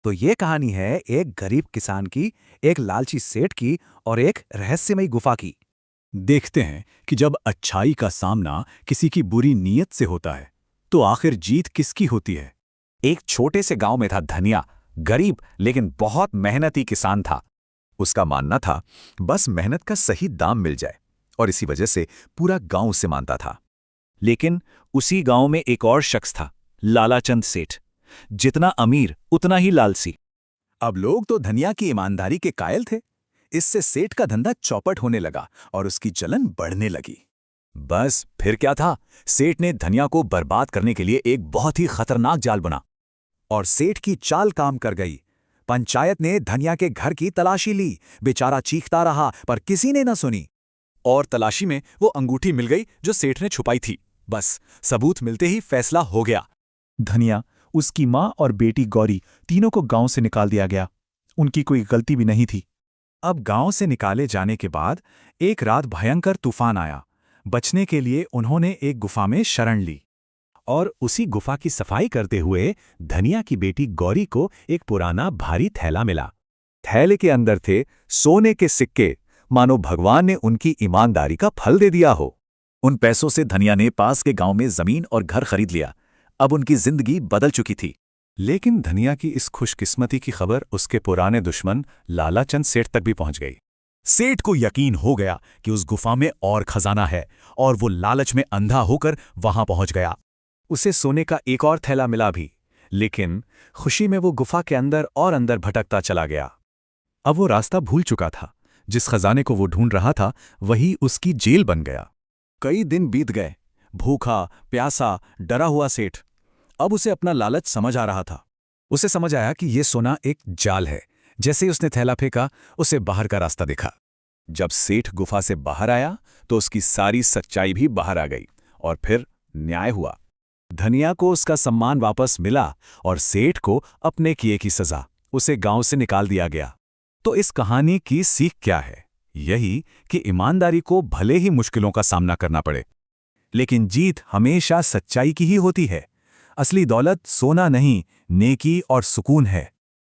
तो ये कहानी है एक गरीब किसान की, एक लालची सेठ की और एक रहस्यमयी गुफा की। देखते हैं कि जब अच्छाई का सामना किसी की बुरी नीयत से होता है तो आखिर जीत किसकी होती है। एक छोटे से गांव में था धनिया। गरीब लेकिन बहुत मेहनती किसान था। उसका मानना था बस मेहनत का सही दाम मिल जाए, और इसी वजह से पूरा गांव उसे मानता था। लेकिन उसी गांव में एक और शख्स था, लालाचंद सेठ। जितना अमीर उतना ही लालसी। अब लोग तो धनिया की ईमानदारी के कायल थे। इससे सेठ का धंधा चौपट होने लगा और उसकी जलन बढ़ने लगी। बस फिर क्या था, सेठ ने धनिया को बर्बाद करने के लिए एक बहुत ही खतरनाक जाल बना। और सेठ की चाल काम कर गई। पंचायत ने धनिया के घर की तलाशी ली। बेचारा चीखता रहा पर किसी ने न सुनी। और तलाशी में वो अंगूठी मिल गई जो सेठ ने छुपाई थी। बस सबूत मिलते ही फैसला हो गया। धनिया, उसकी माँ और बेटी गौरी, तीनों को गांव से निकाल दिया गया। उनकी कोई गलती भी नहीं थी। अब गांव से निकाले जाने के बाद एक रात भयंकर तूफान आया। बचने के लिए उन्होंने एक गुफा में शरण ली। और उसी गुफा की सफाई करते हुए धनिया की बेटी गौरी को एक पुराना भारी थैला मिला। थैले के अंदर थे सोने के सिक्के, मानो भगवान ने उनकी ईमानदारी का फल दे दिया हो। उन पैसों से धनिया ने पास के गांव में जमीन और घर खरीद लिया। अब उनकी जिंदगी बदल चुकी थी। लेकिन धनिया की इस खुशकिस्मती की खबर उसके पुराने दुश्मन लालाचंद सेठ तक भी पहुंच गई। सेठ को यकीन हो गया कि उस गुफा में और खजाना है, और वो लालच में अंधा होकर वहां पहुंच गया। उसे सोने का एक और थैला मिला भी, लेकिन खुशी में वो गुफा के अंदर और अंदर भटकता चला गया। अब वो रास्ता भूल चुका था। जिस खजाने को वो ढूंढ रहा था वही उसकी जेल बन गया। कई दिन बीत गए। भूखा, प्यासा, डरा हुआ सेठ। अब उसे अपना लालच समझ आ रहा था। उसे समझ आया कि ये सोना एक जाल है। जैसे ही उसने थैला फेंका, उसे बाहर का रास्ता दिखा। जब सेठ गुफा से बाहर आया तो उसकी सारी सच्चाई भी बाहर आ गई, और फिर न्याय हुआ। धनिया को उसका सम्मान वापस मिला और सेठ को अपने किए की सजा। उसे गांव से निकाल दिया गया। तो इस कहानी की सीख क्या है? यही कि ईमानदारी को भले ही मुश्किलों का सामना करना पड़े, लेकिन जीत हमेशा सच्चाई की ही होती है। असली दौलत सोना नहीं, नेकी और सुकून है।